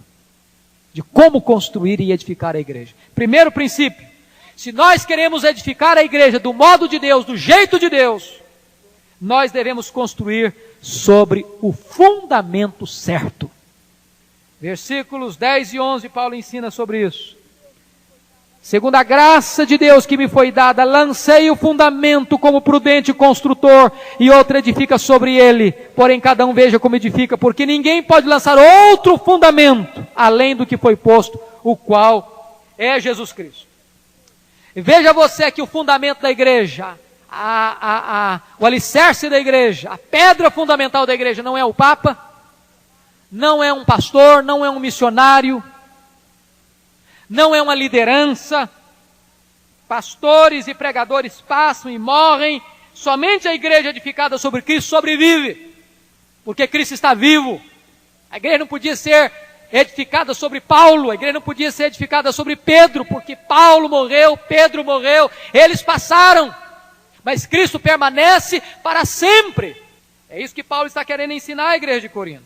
de como construir e edificar a igreja. Primeiro princípio: se nós queremos edificar a igreja do modo de Deus, do jeito de Deus, nós devemos construir sobre o fundamento certo. Versículos 10 e 11, Paulo ensina sobre isso. Segundo a graça de Deus que me foi dada, lancei o fundamento como prudente construtor, e outro edifica sobre ele. Porém cada um veja como edifica, porque ninguém pode lançar outro fundamento, além do que foi posto, o qual é Jesus Cristo. Veja você que o fundamento da igreja, o alicerce da igreja, a pedra fundamental da igreja não é o Papa, não é um pastor, não é um missionário, não é uma liderança. Pastores e pregadores passam e morrem, Somente a igreja edificada sobre Cristo sobrevive, porque Cristo está vivo. A igreja não podia ser edificada sobre Paulo, a igreja não podia ser edificada sobre Pedro, porque Paulo morreu, Pedro morreu, eles passaram, mas Cristo permanece para sempre. É isso que Paulo está querendo ensinar à igreja de Corinto.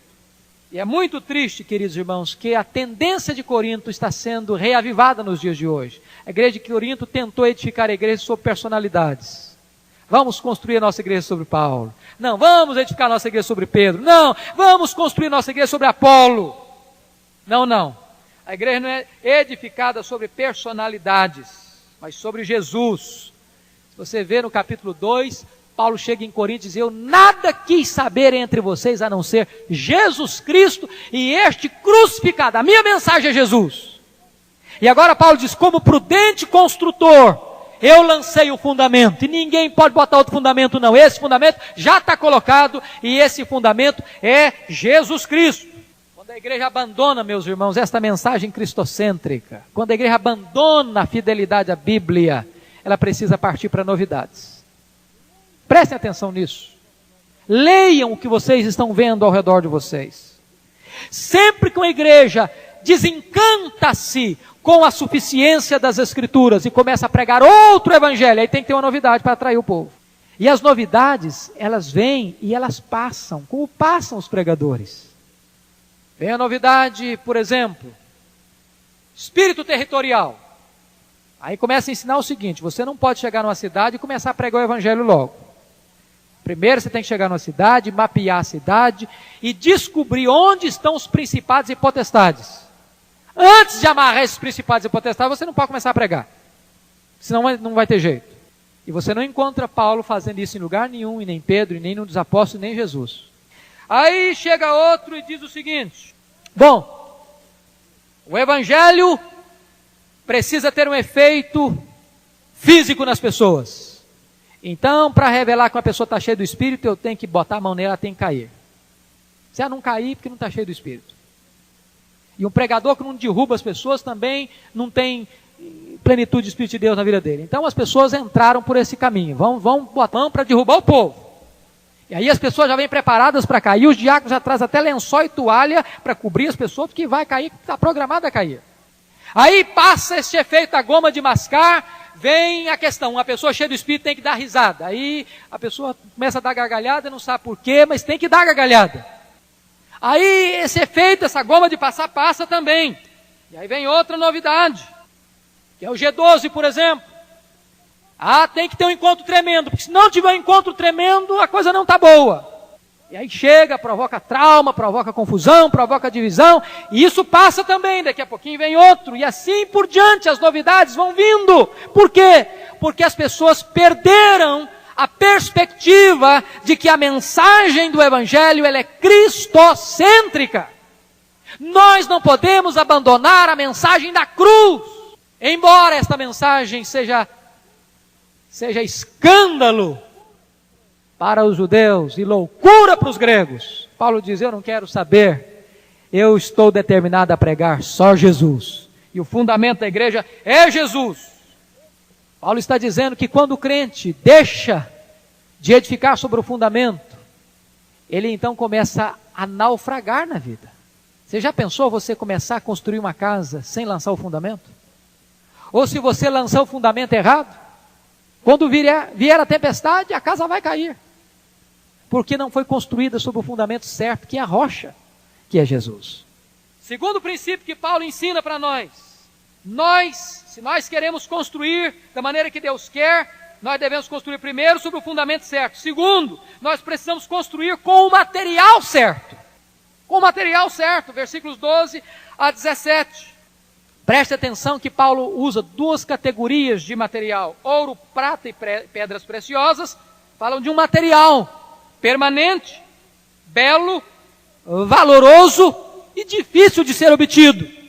E é muito triste, queridos irmãos, que a tendência de Corinto está sendo reavivada nos dias de hoje. A igreja de Corinto tentou edificar a igreja sobre personalidades. Vamos construir a nossa igreja sobre Paulo. Não, vamos edificar a nossa igreja sobre Pedro. Não, vamos construir a nossa igreja sobre Apolo. Não. A igreja não é edificada sobre personalidades, mas sobre Jesus. Se você vê no capítulo 2, Paulo chega em Corinto e diz: eu nada quis saber entre vocês a não ser Jesus Cristo e este crucificado. A minha mensagem é Jesus. E agora Paulo diz: como prudente construtor, eu lancei o fundamento, e ninguém pode botar outro fundamento não. Esse fundamento já está colocado, e esse fundamento é Jesus Cristo. Quando a igreja abandona, meus irmãos, esta mensagem cristocêntrica, quando a igreja abandona a fidelidade à Bíblia, ela precisa partir para novidades. Prestem atenção nisso. Leiam o que vocês estão vendo ao redor de vocês. Sempre que uma igreja desencanta-se com a suficiência das Escrituras e começa a pregar outro evangelho, aí tem que ter uma novidade para atrair o povo. E as novidades, elas vêm e elas passam, como passam os pregadores. Vem a novidade, por exemplo, espírito territorial. Aí começa a ensinar o seguinte: você não pode chegar numa cidade e começar a pregar o evangelho logo. Primeiro você tem que chegar numa cidade, mapear a cidade e descobrir onde estão os principados e potestades. Antes de amarrar esses principados e potestades, você não pode começar a pregar. Senão não vai ter jeito. E você não encontra Paulo fazendo isso em lugar nenhum, e nem Pedro, e nem nenhum dos apóstolos, nem Jesus. Aí chega outro e diz o seguinte: bom, o evangelho precisa ter um efeito físico nas pessoas. Então, para revelar que uma pessoa está cheia do Espírito, eu tenho que botar a mão nela, ela tem que cair. Se ela não cair, porque não está cheia do Espírito. E um pregador que não derruba as pessoas também não tem plenitude de Espírito de Deus na vida dele. Então as pessoas entraram por esse caminho. Vão botar a mão para derrubar o povo. E aí as pessoas já vêm preparadas para cair. Os diáconos já trazem até lençol e toalha para cobrir as pessoas, porque vai cair, está programado a cair. Aí passa esse efeito da goma de mascar, vem a questão: uma pessoa cheia do Espírito tem que dar risada. Aí a pessoa começa a dar gargalhada, não sabe por quê, mas tem que dar gargalhada. Aí esse efeito, essa goma de passar, passa também. E aí vem outra novidade, que é o G12, por exemplo. Tem que ter um encontro tremendo, porque se não tiver um encontro tremendo, a coisa não está boa. E aí chega, provoca trauma, provoca confusão, provoca divisão, e isso passa também. Daqui a pouquinho vem outro, e assim por diante, as novidades vão vindo. Por quê? Porque as pessoas perderam a perspectiva de que a mensagem do Evangelho ela é cristocêntrica. Nós não podemos abandonar a mensagem da cruz, embora esta mensagem seja escândalo para os judeus e loucura para os gregos. Paulo diz: eu não quero saber, eu estou determinado a pregar só Jesus, e o fundamento da igreja é Jesus. Paulo está dizendo que quando o crente deixa de edificar sobre o fundamento, ele então começa a naufragar na vida. Você já pensou você começar a construir uma casa sem lançar o fundamento? Ou se você lançar o fundamento errado, quando vier a tempestade, a casa vai cair. Porque não foi construída sobre o fundamento certo, que é a rocha, que é Jesus. Segundo princípio que Paulo ensina para nós, se nós queremos construir da maneira que Deus quer, nós devemos construir primeiro sobre o fundamento certo. Segundo, nós precisamos construir com o material certo. Com o material certo, versículos 12 a 17. Preste atenção que Paulo usa duas categorias de material: ouro, prata e pedras preciosas. Falam de um material permanente, belo, valoroso e difícil de ser obtido.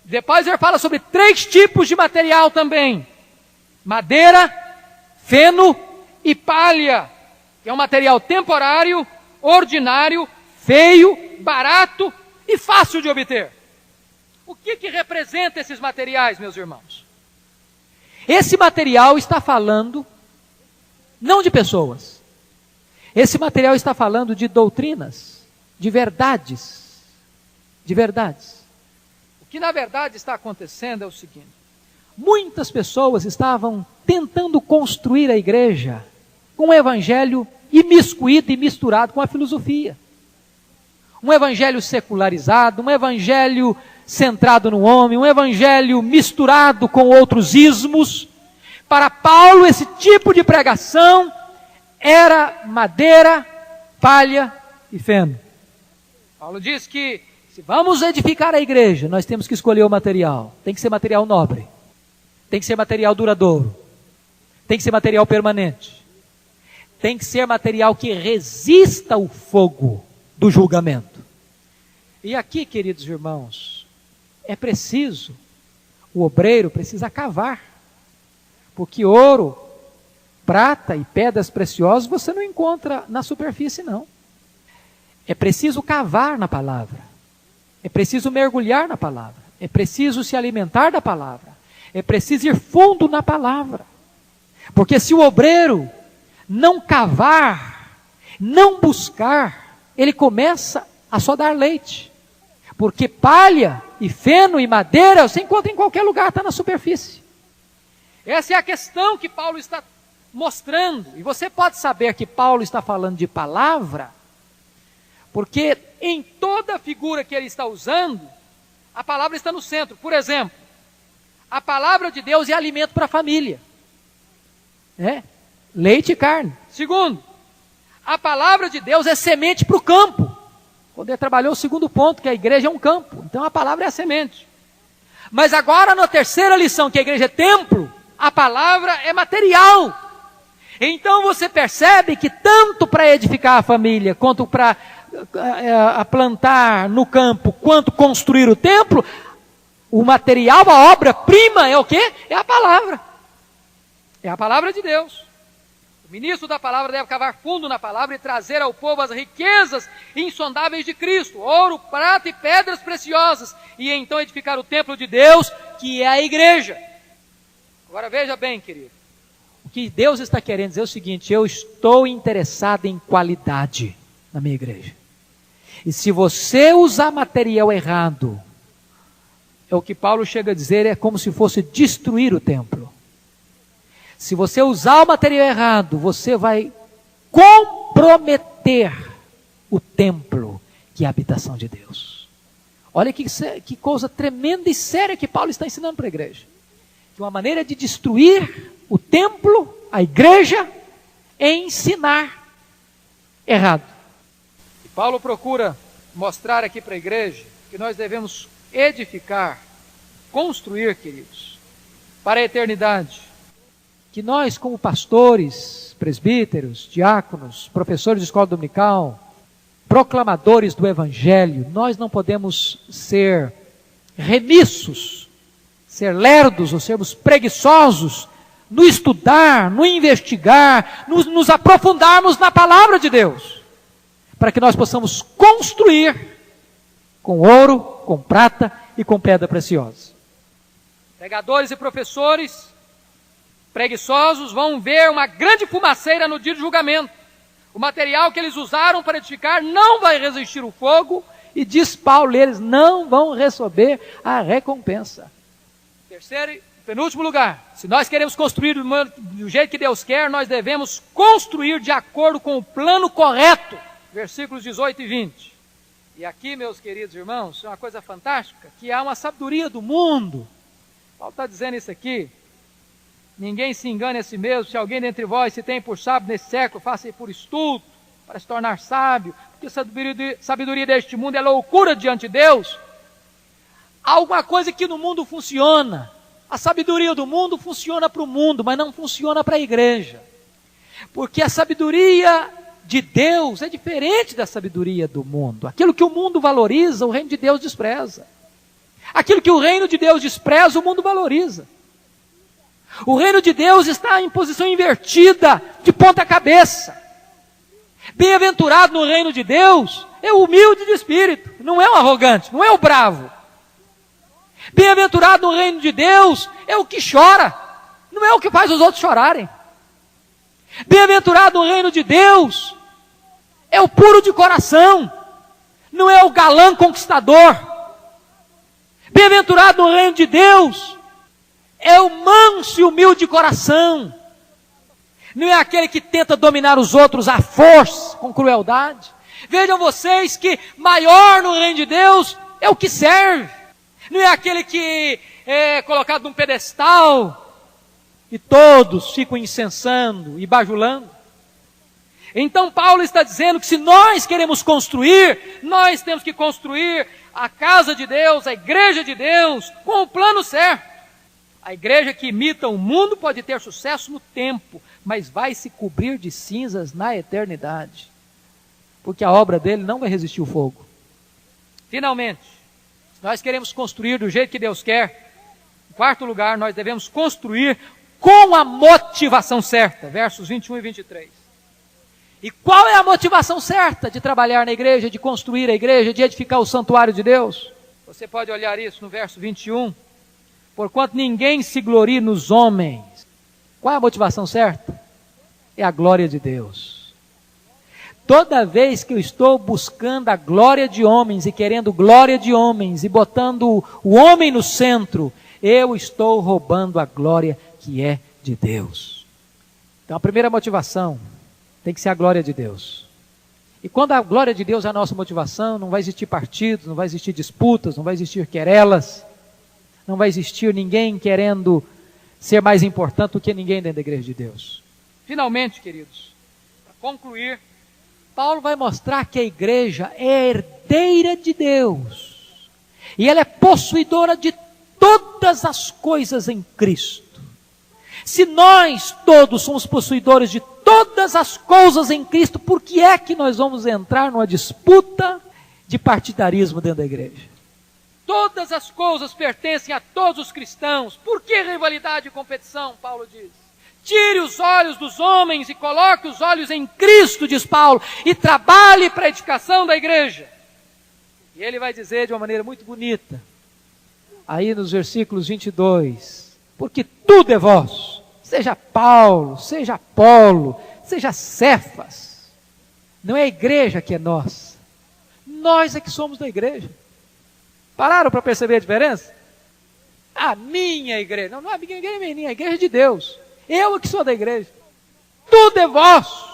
Depois ele fala sobre 3 tipos de material também: madeira, feno e palha, que é um material temporário, ordinário, feio, barato e fácil de obter. O que representa esses materiais, meus irmãos? Esse material está falando não de pessoas. Esse material está falando de doutrinas, de verdades. De verdades. O que na verdade está acontecendo é o seguinte: muitas pessoas estavam tentando construir a igreja com um evangelho imiscuído e misturado com a filosofia. Um evangelho secularizado, um evangelho centrado no homem, um evangelho misturado com outros ismos. Para Paulo, esse tipo de pregação era madeira, palha e feno. Paulo diz que se vamos edificar a igreja, nós temos que escolher o material. Tem que ser material nobre, tem que ser material duradouro, tem que ser material permanente, tem que ser material que resista ao fogo do julgamento. E aqui, queridos irmãos, é preciso, o obreiro precisa cavar, porque ouro, prata e pedras preciosas você não encontra na superfície, não. É preciso cavar na palavra, é preciso mergulhar na palavra, é preciso se alimentar da palavra, é preciso ir fundo na palavra, porque se o obreiro não cavar, não buscar, ele começa a só dar leite, porque palha e feno e madeira você encontra em qualquer lugar, está na superfície. Essa é a questão que Paulo está mostrando, e você pode saber que Paulo está falando de palavra, porque em toda figura que ele está usando, a palavra está no centro. Por exemplo, a palavra de Deus é alimento para a família, leite e carne. Segundo, a palavra de Deus é semente para o campo. Quando ele trabalhou o segundo ponto, que a igreja é um campo, então a palavra é a semente. Mas agora na terceira lição, que a igreja é templo, a palavra é material. Então você percebe que tanto para edificar a família, quanto para plantar no campo, quanto construir o templo, o material, a obra-prima é o quê? É a palavra. É a palavra de Deus. O ministro da palavra deve cavar fundo na palavra e trazer ao povo as riquezas insondáveis de Cristo, ouro, prata e pedras preciosas, e então edificar o templo de Deus, que é a igreja. Agora veja bem, querido, o que Deus está querendo dizer é o seguinte: eu estou interessado em qualidade na minha igreja. E se você usar material errado, é o que Paulo chega a dizer, é como se fosse destruir o templo. Se você usar o material errado, você vai comprometer o templo, que é a habitação de Deus. Olha que coisa tremenda e séria que Paulo está ensinando para a igreja. Que uma maneira de destruir o templo, a igreja, é ensinar errado. E Paulo procura mostrar aqui para a igreja que nós devemos edificar, construir, queridos, para a eternidade. Que nós, como pastores, presbíteros, diáconos, professores de escola dominical, proclamadores do evangelho, nós não podemos ser remissos, ser lerdos ou sermos preguiçosos no estudar, no investigar, nos aprofundarmos na palavra de Deus, para que nós possamos construir com ouro, com prata e com pedra preciosa. Pregadores e professores preguiçosos vão ver uma grande fumaceira no dia do julgamento. O material que eles usaram para edificar não vai resistir ao fogo, e diz Paulo, eles não vão receber a recompensa. Terceiro e penúltimo lugar, se nós queremos construir do jeito que Deus quer, nós devemos construir de acordo com o plano correto. Versículos 18 e 20. E aqui, meus queridos irmãos, é uma coisa fantástica, que há uma sabedoria do mundo. Paulo está dizendo isso aqui: ninguém se engane a si mesmo. Se alguém dentre vós se tem por sábio nesse século, faça por estudo, para se tornar sábio, porque a sabedoria deste mundo é loucura diante de Deus. Há alguma coisa que no mundo funciona. A sabedoria do mundo funciona para o mundo, mas não funciona para a igreja. Porque a sabedoria de Deus é diferente da sabedoria do mundo. Aquilo que o mundo valoriza, o reino de Deus despreza. Aquilo que o reino de Deus despreza, o mundo valoriza. O reino de Deus está em posição invertida, de ponta cabeça. Bem-aventurado no reino de Deus é o humilde de espírito, não é o arrogante, não é o bravo. Bem-aventurado no reino de Deus é o que chora, não é o que faz os outros chorarem. Bem-aventurado no reino de Deus é o puro de coração, não é o galã conquistador. Bem-aventurado no reino de Deus é o manso e humilde de coração, não é aquele que tenta dominar os outros à força, com crueldade. Vejam vocês que maior no reino de Deus é o que serve, não é aquele que é colocado num pedestal e todos ficam incensando e bajulando. Então Paulo está dizendo que se nós queremos construir, nós temos que construir a casa de Deus, a igreja de Deus, com o plano certo. A igreja que imita o mundo pode ter sucesso no tempo, mas vai se cobrir de cinzas na eternidade, porque a obra dele não vai resistir o fogo. Finalmente, se nós queremos construir do jeito que Deus quer, em quarto lugar, nós devemos construir com a motivação certa, versos 21 e 23. E qual é a motivação certa de trabalhar na igreja, de construir a igreja, de edificar o santuário de Deus? Você pode olhar isso no verso 21. Porquanto ninguém se glorie nos homens. Qual é a motivação certa? É a glória de Deus. Toda vez que eu estou buscando a glória de homens e querendo glória de homens e botando o homem no centro, eu estou roubando a glória que é de Deus. Então a primeira motivação tem que ser a glória de Deus. E quando a glória de Deus é a nossa motivação, não vai existir partidos, não vai existir disputas, não vai existir querelas, não vai existir ninguém querendo ser mais importante do que ninguém dentro da igreja de Deus. Finalmente, queridos, para concluir, Paulo vai mostrar que a igreja é herdeira de Deus. E ela é possuidora de todas as coisas em Cristo. Se nós todos somos possuidores de todas as coisas em Cristo, por que é que nós vamos entrar numa disputa de partidarismo dentro da igreja? Todas as coisas pertencem a todos os cristãos. Por que rivalidade e competição? Paulo diz. Tire os olhos dos homens e coloque os olhos em Cristo, diz Paulo, e trabalhe para a edificação da igreja. E ele vai dizer de uma maneira muito bonita, aí nos versículos 22, porque tudo é vosso, seja Paulo, seja Apolo, seja Cefas. Não é a igreja que é nossa, nós é que somos da igreja. Pararam para perceber a diferença? A minha igreja. Não, não é a minha igreja, é minha, a igreja de Deus. Eu é que sou da igreja. Tudo é vosso.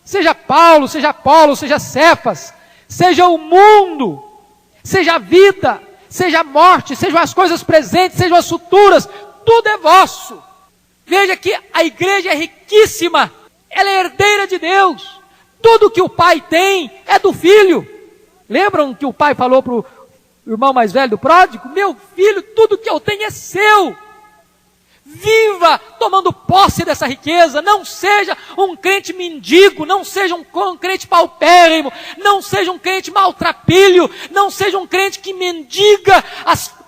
Seja Paulo, seja Apolo, seja Cefas, seja o mundo, seja a vida, seja a morte, sejam as coisas presentes, sejam as futuras, tudo é vosso. Veja que a igreja é riquíssima, ela é herdeira de Deus. Tudo que o pai tem é do filho. Lembram que o pai falou para o irmão mais velho do pródigo? Meu filho, tudo que eu tenho é seu. Viva tomando posse dessa riqueza. Não seja um crente mendigo, não seja um crente paupérrimo, não seja um crente maltrapilho, não seja um crente que mendiga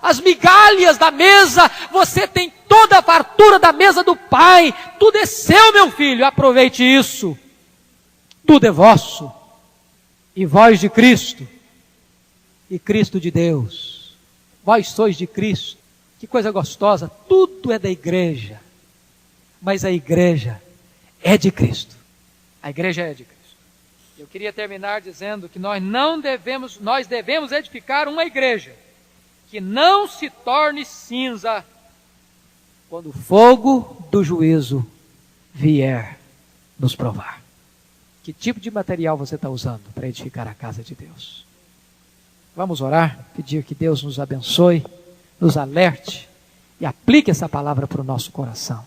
as migalhas da mesa. Você tem toda a fartura da mesa do Pai. Tudo é seu, meu filho, aproveite isso. Tudo é vosso. E vós de Cristo, e Cristo de Deus. Vós sois de Cristo. Que coisa gostosa. Tudo é da igreja. Mas a igreja é de Cristo. A igreja é de Cristo. Eu queria terminar dizendo que nós devemos edificar uma igreja que não se torne cinza quando o fogo do juízo vier nos provar. Que tipo de material você está usando para edificar a casa de Deus? Vamos orar, pedir que Deus nos abençoe, nos alerte e aplique essa palavra para o nosso coração.